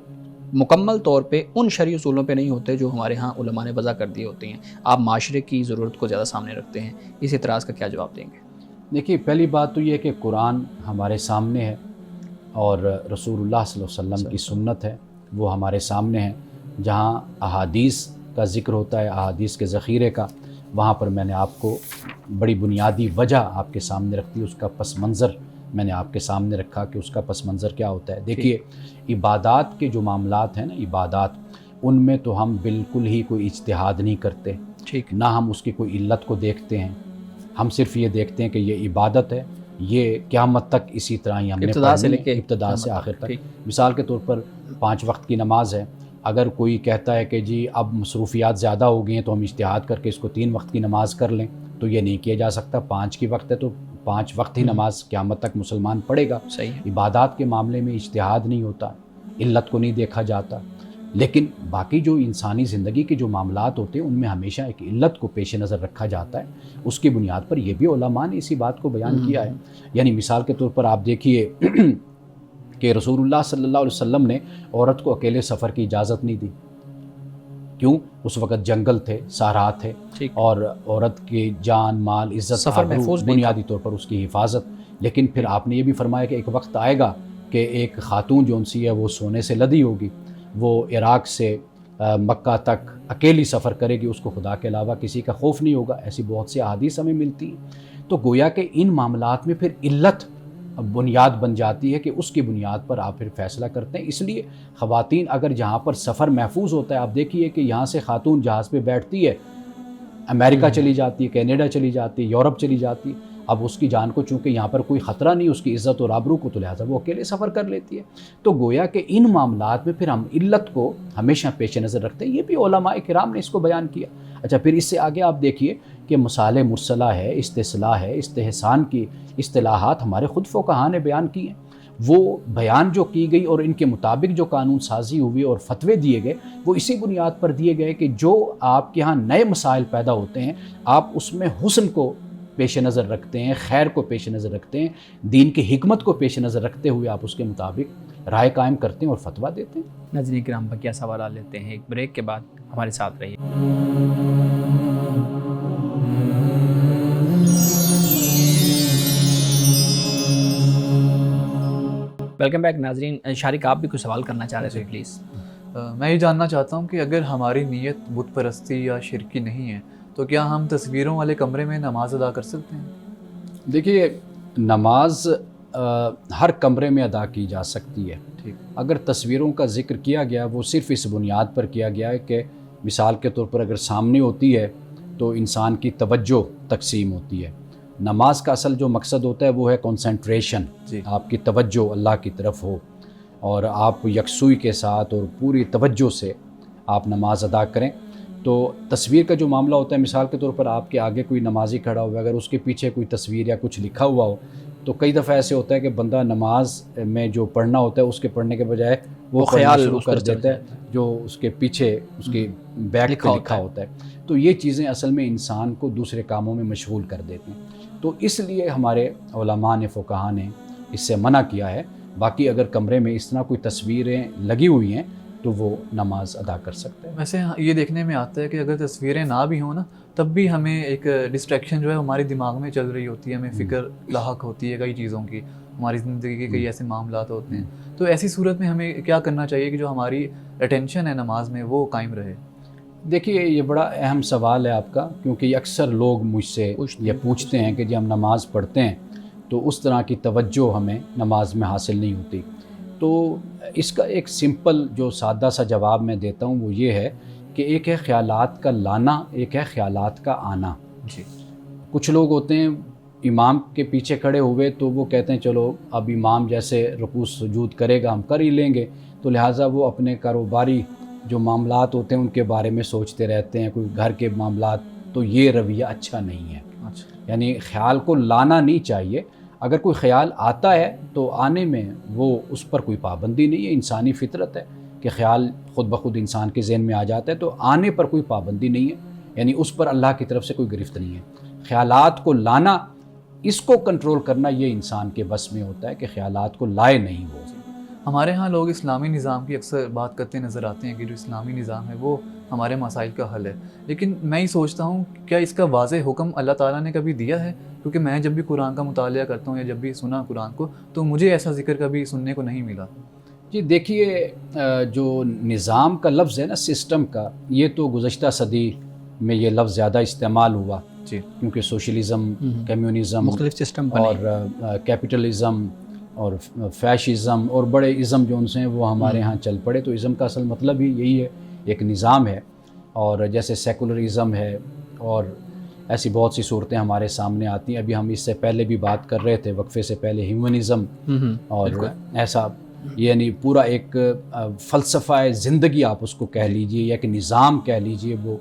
مکمل طور پہ ان شرعی اصولوں پہ نہیں ہوتے جو ہمارے ہاں علماء نے وضع کر دیے ہوتے ہیں. آپ معاشرے کی ضرورت کو زیادہ سامنے رکھتے ہیں، اس اعتراض کا کیا جواب دیں گے؟ دیکھیے پہلی بات تو یہ کہ قرآن ہمارے سامنے ہے اور رسول اللہ صلی اللہ علیہ وسلم کی سنت ہے وہ ہمارے سامنے ہے. جہاں احادیث کا ذکر ہوتا ہے، احادیث کے ذخیرے کا، وہاں پر میں نے آپ کو بڑی بنیادی وجہ آپ کے سامنے رکھتی، اس کا پس منظر میں نے آپ کے سامنے رکھا کہ اس کا پس منظر کیا ہوتا ہے. دیکھیے عبادات کے جو معاملات ہیں نا، عبادات ان میں تو ہم بالکل ہی کوئی اجتہاد نہیں کرتے، نہ ہم اس کی کوئی علت کو دیکھتے ہیں. ہم صرف یہ دیکھتے ہیں کہ یہ عبادت ہے، یہ قیامت تک اسی طرح ہی ہم نے ابتدا سے آخر تک. مثال کے طور پر 5 وقت کی نماز ہے، اگر کوئی کہتا ہے کہ جی اب مصروفیات زیادہ ہو گئی ہیں تو ہم اجتہاد کر کے اس کو 3 وقت کی نماز کر لیں، تو یہ نہیں کیا جا سکتا. 5 کی وقت ہے تو 5 وقت ہی نماز قیامت تک مسلمان پڑھے گا. عبادات کے معاملے میں اجتہاد نہیں ہوتا، علت کو نہیں دیکھا جاتا. لیکن باقی جو انسانی زندگی کے جو معاملات ہوتے ہیں ان میں ہمیشہ ایک علت کو پیش نظر رکھا جاتا ہے. اس کی بنیاد پر یہ بھی علماء نے اسی بات کو بیان کیا ہے. یعنی مثال کے طور پر آپ دیکھیے کہ رسول اللہ صلی اللہ علیہ وسلم نے عورت کو اکیلے سفر کی اجازت نہیں دی. کیوں؟ اس وقت جنگل تھے، صحرا تھے، اور عورت کی جان مال عزت سفر محفوظ بنیادی طور پر اس کی حفاظت. لیکن پھر آپ نے یہ بھی فرمایا کہ ایک وقت آئے گا کہ ایک خاتون جو سی ہے وہ سونے سے لدی ہوگی، وہ عراق سے مکہ تک اکیلی سفر کرے گی، اس کو خدا کے علاوہ کسی کا خوف نہیں ہوگا. ایسی بہت سی احادیث ہمیں ملتی ہیں. تو گویا کہ ان معاملات میں پھر علت بنیاد بن جاتی ہے کہ اس کی بنیاد پر آپ پھر فیصلہ کرتے ہیں. اس لیے خواتین اگر جہاں پر سفر محفوظ ہوتا ہے، آپ دیکھیے کہ یہاں سے خاتون جہاز پہ بیٹھتی ہے، امریکہ چلی جاتی ہے، کینیڈا چلی جاتی ہے، یورپ چلی جاتی ہے. اب اس کی جان کو چونکہ یہاں پر کوئی خطرہ نہیں اس کی عزت اور آبرو کو، تو لہٰذا وہ اکیلے سفر کر لیتی ہے. تو گویا کہ ان معاملات میں پھر ہم علت کو ہمیشہ پیش نظر رکھتے ہیں. یہ بھی علماء کرام نے اس کو بیان کیا. اچھا پھر اس سے آگے آپ دیکھیے کہ مصالح مرسلہ ہے، استصلاح ہے، استحسان کی اصطلاحات ہمارے خود فقہاء نے بیان کی ہیں. وہ بیان جو کی گئی اور ان کے مطابق جو قانون سازی ہوئی اور فتوے دیے گئے وہ اسی بنیاد پر دیے گئے کہ جو آپ کے ہاں نئے مسائل پیدا ہوتے ہیں آپ اس میں حسن کو پیش نظر رکھتے ہیں، خیر کو پیش نظر رکھتے ہیں، دین کی حکمت کو پیش نظر رکھتے ہوئے آپ اس کے مطابق رائے قائم کرتے ہیں اور فتویٰ دیتے ہیں۔ ناظرین کرام بقیہ سوالات لیتے ہیں، ایک بریک کے بعد ہمارے ساتھ رہیے۔ ویلکم بیک ناظرین، شارق آپ بھی کچھ سوال کرنا چاہ رہے تھے پلیز۔ میں یہ جاننا چاہتا ہوں کہ اگر ہماری نیت بت پرستی یا شرکی نہیں ہے تو کیا ہم تصویروں والے کمرے میں نماز ادا کر سکتے ہیں؟ دیکھیے نماز ہر کمرے میں ادا کی جا سکتی ہے، ٹھیک، اگر تصویروں کا ذکر کیا گیا وہ صرف اس بنیاد پر کیا گیا ہے کہ مثال کے طور پر اگر سامنے ہوتی ہے تو انسان کی توجہ تقسیم ہوتی ہے۔ نماز کا اصل جو مقصد ہوتا ہے وہ ہے کنسنٹریشن، جی، آپ کی توجہ اللہ کی طرف ہو اور آپ یکسوئی کے ساتھ اور پوری توجہ سے آپ نماز ادا کریں۔ تو تصویر کا جو معاملہ ہوتا ہے، مثال کے طور پر آپ کے آگے کوئی نمازی کھڑا ہوا ہے، اگر اس کے پیچھے کوئی تصویر یا کچھ لکھا ہوا ہو تو کئی دفعہ ایسے ہوتا ہے کہ بندہ نماز میں جو پڑھنا ہوتا ہے اس کے پڑھنے کے بجائے وہ خیال شروع کر دیتا ہے جو اس کے پیچھے اس کے بیک پہ لکھا ہوتا ہے۔ تو یہ چیزیں اصل میں انسان کو دوسرے کاموں میں مشغول کر دیتے ہیں، تو اس لیے ہمارے علماء نے، فقہاء نے اس سے منع کیا ہے۔ باقی اگر کمرے میں اس طرح کوئی تصویریں لگی ہوئی ہیں تو وہ نماز ادا کر سکتے ہیں۔ ویسے یہ دیکھنے میں آتا ہے کہ اگر تصویریں نہ بھی ہوں نا تب بھی ہمیں ایک ڈسٹریکشن جو ہے ہمارے دماغ میں چل رہی ہوتی ہے، ہمیں فکر لاحق ہوتی ہے کئی چیزوں کی، ہماری زندگی کے کئی ایسے معاملات ہوتے ہیں، تو ایسی صورت میں ہمیں کیا کرنا چاہیے کہ جو ہماری اٹینشن ہے نماز میں وہ قائم رہے؟ دیکھیے یہ بڑا اہم سوال ہے آپ کا، کیونکہ یہ اکثر لوگ مجھ سے یہ پوچھتے ہیں کہ جب ہم نماز پڑھتے ہیں تو اس طرح کی توجہ ہمیں نماز میں حاصل نہیں ہوتی۔ تو اس کا ایک سمپل جو سادہ سا جواب میں دیتا ہوں وہ یہ ہے کہ ایک ہے خیالات کا لانا، ایک ہے خیالات کا آنا۔ جی، کچھ لوگ ہوتے ہیں امام کے پیچھے کھڑے ہوئے تو وہ کہتے ہیں چلو اب امام جیسے رکوع سجود کرے گا ہم کر ہی لیں گے، تو لہٰذا وہ اپنے کاروباری جو معاملات ہوتے ہیں ان کے بارے میں سوچتے رہتے ہیں، کوئی گھر کے معاملات، تو یہ رویہ اچھا نہیں ہے۔ اچھا، یعنی خیال کو لانا نہیں چاہیے، اگر کوئی خیال آتا ہے تو آنے میں وہ اس پر کوئی پابندی نہیں ہے، انسانی فطرت ہے کہ خیال خود بخود انسان کے ذہن میں آ جاتا ہے، تو آنے پر کوئی پابندی نہیں ہے، یعنی اس پر اللہ کی طرف سے کوئی گرفت نہیں ہے۔ خیالات کو لانا، اس کو کنٹرول کرنا یہ انسان کے بس میں ہوتا ہے کہ خیالات کو لائے نہیں وہ۔ ہمارے ہاں لوگ اسلامی نظام کی اکثر بات کرتے نظر آتے ہیں کہ جو اسلامی نظام ہے وہ ہمارے مسائل کا حل ہے، لیکن میں یہ سوچتا ہوں کیا اس کا واضح حکم اللہ تعالیٰ نے کبھی دیا ہے؟ کیونکہ میں جب بھی قرآن کا مطالعہ کرتا ہوں یا جب بھی سنا قرآن کو تو مجھے ایسا ذکر کبھی سننے کو نہیں ملا۔ جی دیکھیے جو نظام کا لفظ ہے نا، سسٹم کا، یہ تو گزشتہ صدی میں یہ لفظ زیادہ استعمال ہوا، جی، کیونکہ سوشلزم، کمیونزم مختلف سسٹم اور کیپٹلزم اور فیشزم اور بڑے ازم جو ان سے ہیں وہ ہمارے ہاں چل پڑے، تو ازم کا اصل مطلب ہی یہی ہے، ایک نظام ہے، اور جیسے سیکولرزم ہے اور ایسی بہت سی صورتیں ہمارے سامنے آتی ہیں۔ ابھی ہم اس سے پہلے بھی بات کر رہے تھے وقفے سے پہلے، ہیومنزم، اور ایسا یعنی پورا ایک فلسفہ زندگی آپ اس کو کہہ لیجئے یا کہ نظام کہہ لیجئے، وہ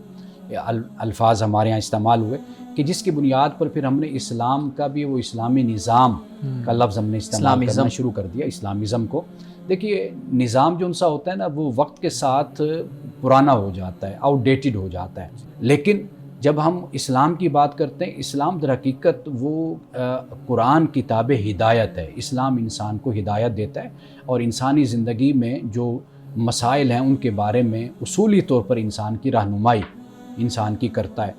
الفاظ ہمارے ہاں استعمال ہوئے کہ جس کی بنیاد پر پھر ہم نے اسلام کا بھی وہ اسلامی نظام کا لفظ ہم نے استعمال کرنا شروع کر دیا، اسلامزم کو۔ دیکھیے نظام جو ان سا ہوتا ہے نا وہ وقت کے ساتھ پرانا ہو جاتا ہے، آؤٹ ڈیٹڈ ہو جاتا ہے، لیکن جب ہم اسلام کی بات کرتے ہیں، اسلام در حقیقت وہ قرآن کتاب ہدایت ہے۔ اسلام انسان کو ہدایت دیتا ہے اور انسانی زندگی میں جو مسائل ہیں ان کے بارے میں اصولی طور پر انسان کی رہنمائی انسان کی کرتا ہے۔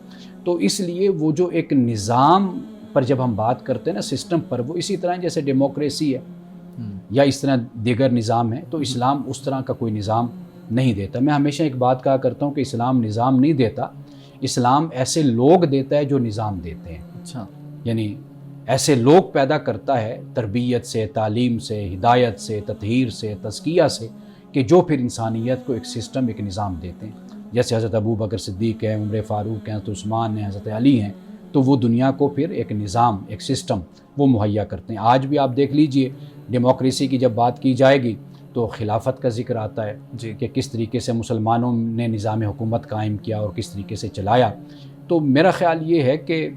تو اس لیے وہ جو ایک نظام پر جب ہم بات کرتے ہیں نا، سسٹم پر، وہ اسی طرح جیسے ڈیموکریسی ہے یا اس طرح دیگر نظام ہے، تو اسلام اس طرح کا کوئی نظام نہیں دیتا۔ میں ہمیشہ ایک بات کہا کرتا ہوں کہ اسلام نظام نہیں دیتا، اسلام ایسے لوگ دیتا ہے جو نظام دیتے ہیں۔ اچھا، یعنی ایسے لوگ پیدا کرتا ہے تربیت سے، تعلیم سے، ہدایت سے، تطہیر سے، تزکیہ سے، کہ جو پھر انسانیت کو ایک سسٹم، ایک نظام دیتے ہیں۔ جیسے حضرت ابو بکر صدیق ہیں، عمر فاروق ہیں، حضرت عثمان ہیں، حضرت علی ہیں، تو وہ دنیا کو پھر ایک نظام، ایک سسٹم وہ مہیا کرتے ہیں۔ آج بھی آپ دیکھ لیجئے ڈیموکریسی کی جب بات کی جائے گی تو خلافت کا ذکر آتا ہے، جی، کہ کس طریقے سے مسلمانوں نے نظام حکومت قائم کیا اور کس طریقے سے چلایا۔ تو میرا خیال یہ ہے کہ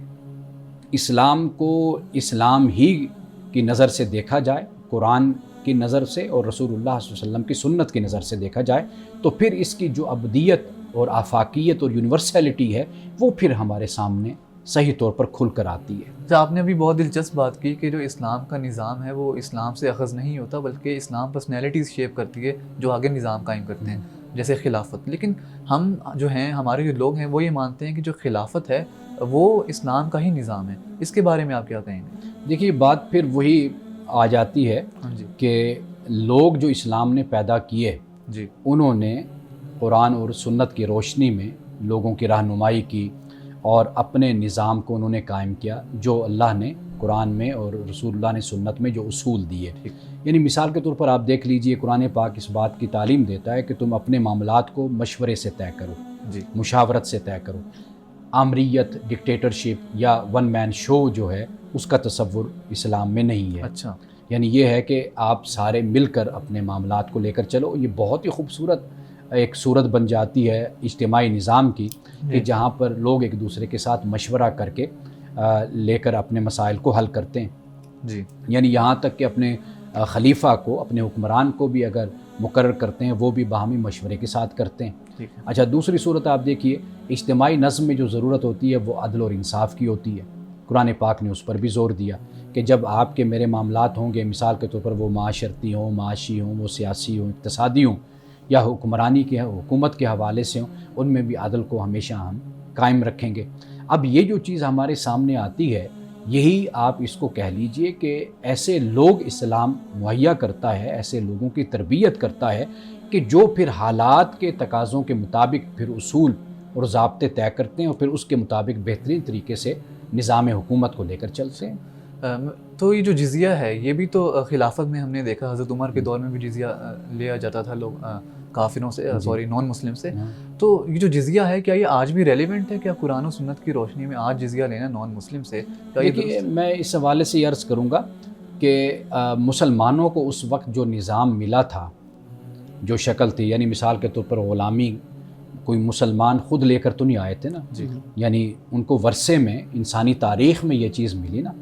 اسلام کو اسلام ہی کی نظر سے دیکھا جائے، قرآن کی نظر سے اور رسول اللہ صلی اللہ علیہ وسلم کی سنت کی نظر سے دیکھا جائے تو پھر اس کی جو ابدیت اور آفاقیت اور یونیورسلٹی ہے وہ پھر ہمارے سامنے صحیح طور پر کھل کر آتی ہے۔ آپ نے ابھی بہت دلچسپ بات کی کہ جو اسلام کا نظام ہے وہ اسلام سے اخذ نہیں ہوتا، بلکہ اسلام پرسنالٹیز شیپ کرتی ہے جو آگے نظام قائم کرتے ہیں، جیسے خلافت۔ لیکن ہم جو ہیں، ہمارے جو لوگ ہیں وہ یہ مانتے ہیں کہ جو خلافت ہے وہ اسلام کا ہی نظام ہے، اس کے بارے میں آپ کیا کہیں گے؟ دیکھیے بات پھر وہی آ جاتی ہے ہاں جی کہ لوگ جو اسلام نے پیدا کیے جی انہوں نے قرآن اور سنت کی روشنی میں لوگوں کی رہنمائی کی اور اپنے نظام کو انہوں نے قائم کیا جو اللہ نے قرآن میں اور رسول اللہ نے سنت میں جو اصول دیے۔ یعنی مثال کے طور پر آپ دیکھ لیجئے قرآن پاک اس بات کی تعلیم دیتا ہے کہ تم اپنے معاملات کو مشورے سے طے کرو، جی مشاورت سے طے کرو۔ آمریت، ڈکٹیٹرشپ یا ون مین شو جو ہے اس کا تصور اسلام میں نہیں ہے۔ اچھا، یعنی یہ ہے کہ آپ سارے مل کر اپنے معاملات کو لے کر چلو۔ یہ بہت ہی خوبصورت ایک صورت بن جاتی ہے اجتماعی نظام کی کہ جہاں پر لوگ ایک دوسرے کے ساتھ مشورہ کر کے لے کر اپنے مسائل کو حل کرتے ہیں۔ جی یعنی یہاں تک کہ اپنے خلیفہ کو، اپنے حکمران کو بھی اگر مقرر کرتے ہیں وہ بھی باہمی مشورے کے ساتھ کرتے ہیں۔ ٹھیک ہے، اچھا، دوسری صورت آپ دیکھیے، اجتماعی نظم میں جو ضرورت ہوتی ہے وہ عدل اور انصاف کی ہوتی ہے۔ قرآن پاک نے اس پر بھی زور دیا کہ جب آپ کے میرے معاملات ہوں گے، مثال کے طور پر وہ معاشرتی ہوں، معاشی ہوں، وہ سیاسی ہوں، اقتصادی ہوں یا حکمرانی کے حکومت کے حوالے سے ہوں، ان میں بھی عدل کو ہمیشہ ہم قائم رکھیں گے۔ اب یہ جو چیز ہمارے سامنے آتی ہے، یہی آپ اس کو کہہ لیجئے کہ ایسے لوگ اسلام مہیا کرتا ہے، ایسے لوگوں کی تربیت کرتا ہے کہ جو پھر حالات کے تقاضوں کے مطابق پھر اصول اور ضابطے طے کرتے ہیں اور پھر اس کے مطابق بہترین طریقے سے نظام حکومت کو لے کر چلتے ہیں۔ تو یہ جو جزیہ ہے یہ بھی تو خلافت میں ہم نے دیکھا، حضرت عمر کے دور میں بھی جزیہ لیا جاتا تھا لوگ کافروں سے، نان مسلم سے۔ تو یہ جو جزیہ ہے کیا یہ آج بھی ریلیونٹ ہے؟ کیا قرآن و سنت کی روشنی میں آج جزیہ لینا نان مسلم سے؟ دیکھیے میں اس حوالے سے یہ عرض کروں گا کہ مسلمانوں کو اس وقت جو نظام ملا تھا، جو شکل تھی، یعنی مثال کے طور پر غلامی، کوئی مسلمان خود لے کر تو نہیں آئے تھے نا، یعنی ان کو ورثے میں انسانی تاریخ میں یہ چیز ملی نا،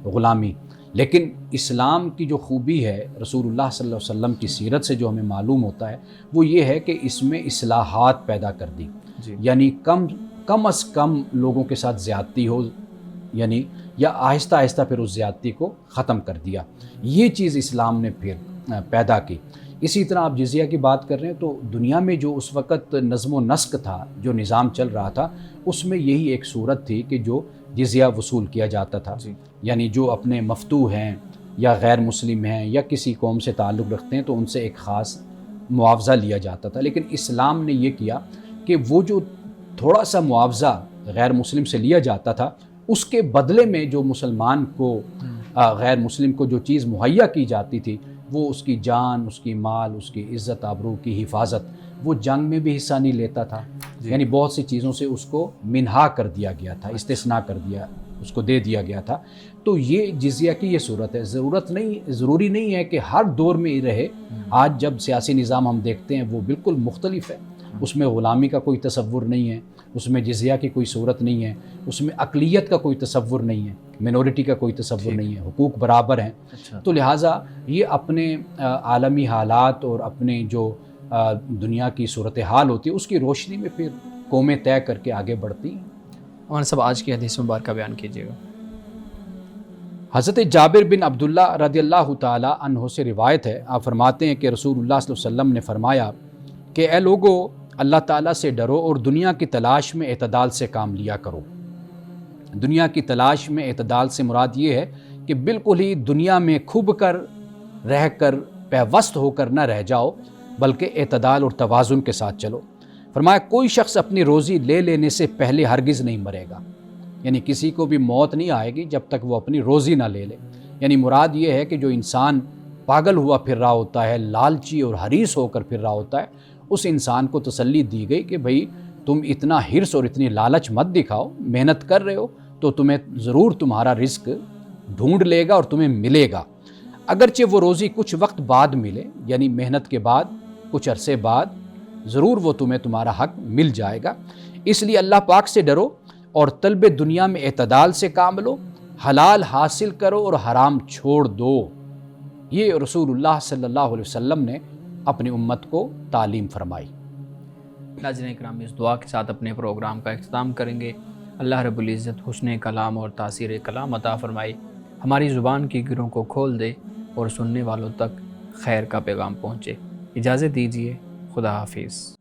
غلامی۔ لیکن اسلام کی جو خوبی ہے، رسول اللہ صلی اللہ علیہ وسلم کی سیرت سے جو ہمیں معلوم ہوتا ہے وہ یہ ہے کہ اس میں اصلاحات پیدا کر دی، یعنی کم از کم لوگوں کے ساتھ زیادتی ہو، یعنی یا آہستہ آہستہ پھر اس زیادتی کو ختم کر دیا۔ یہ چیز اسلام نے پھر پیدا کی۔ اسی طرح آپ جزیہ کی بات کر رہے ہیں تو دنیا میں جو اس وقت نظم و نسق تھا، جو نظام چل رہا تھا، اس میں یہی ایک صورت تھی کہ جو جزیہ وصول کیا جاتا تھا، یعنی جو اپنے مفتوح ہیں یا غیر مسلم ہیں یا کسی قوم سے تعلق رکھتے ہیں تو ان سے ایک خاص معاوضہ لیا جاتا تھا۔ لیکن اسلام نے یہ کیا کہ وہ جو تھوڑا سا معاوضہ غیر مسلم سے لیا جاتا تھا، اس کے بدلے میں جو مسلمان کو غیر مسلم کو جو چیز مہیا کی جاتی تھی، وہ اس کی جان، اس کی مال، اس کی عزت آبرو کی حفاظت، وہ جنگ میں بھی حصہ نہیں لیتا تھا، یعنی بہت سی چیزوں سے اس کو منہا کر دیا گیا تھا، استثناء کر دیا، اس کو دے دیا گیا تھا۔ تو یہ جزیہ کی یہ صورت ہے۔ ضروری نہیں ہے کہ ہر دور میں ہی رہے۔ آج جب سیاسی نظام ہم دیکھتے ہیں وہ بالکل مختلف ہے، اس میں غلامی کا کوئی تصور نہیں ہے، اس میں جزیہ کی کوئی صورت نہیں ہے، اس میں اقلیت کا کوئی تصور نہیں ہے، منورٹی کا کوئی تصور نہیں ہے، حقوق برابر ہیں۔ تو لہٰذا یہ اپنے عالمی حالات اور اپنے جو دنیا کی صورتحال ہوتی ہے اس کی روشنی میں پھر قومیں طے کر کے آگے بڑھتی ہیں۔ ہمارے صاحب آج کی حدیث مبارکہ بیان کیجیے گا۔ حضرت جابر بن عبداللہ رضی اللہ تعالی عنہ سے روایت ہے، آپ فرماتے ہیں کہ رسول اللہ صلی اللہ علیہ وسلم نے فرمایا کہ اے لوگو، اللہ تعالیٰ سے ڈرو اور دنیا کی تلاش میں اعتدال سے کام لیا کرو۔ دنیا کی تلاش میں اعتدال سے مراد یہ ہے کہ بالکل ہی دنیا میں کھب کر رہ کر پیوست ہو کر نہ رہ جاؤ، بلکہ اعتدال اور توازن کے ساتھ چلو۔ فرمایا کوئی شخص اپنی روزی لے لینے سے پہلے ہرگز نہیں مرے گا، یعنی کسی کو بھی موت نہیں آئے گی جب تک وہ اپنی روزی نہ لے لے۔ یعنی مراد یہ ہے کہ جو انسان پاگل ہوا پھر رہا ہوتا ہے، لالچی اور حریص ہو کر پھر رہا ہوتا ہے، اس انسان کو تسلی دی گئی کہ بھئی تم اتنا حرص اور اتنی لالچ مت دکھاؤ، محنت کر رہے ہو تو تمہیں ضرور تمہارا رزق ڈھونڈ لے گا اور تمہیں ملے گا، اگرچہ وہ روزی کچھ وقت بعد ملے، یعنی محنت کے بعد کچھ عرصے بعد ضرور وہ تمہیں تمہارا حق مل جائے گا۔ اس لیے اللہ پاک سے ڈرو اور طلب دنیا میں اعتدال سے کام لو، حلال حاصل کرو اور حرام چھوڑ دو۔ یہ رسول اللہ صلی اللہ علیہ وسلم نے اپنی امت کو تعلیم فرمائی۔ ناظرین کرام، اس دعا کے ساتھ اپنے پروگرام کا اختتام کریں گے۔ اللہ رب العزت حسن کلام اور تاثیر کلام عطا فرمائے، ہماری زبان کی گروں کو کھول دے اور سننے والوں تک خیر کا پیغام پہنچے۔ اجازت دیجیے، خدا حافظ۔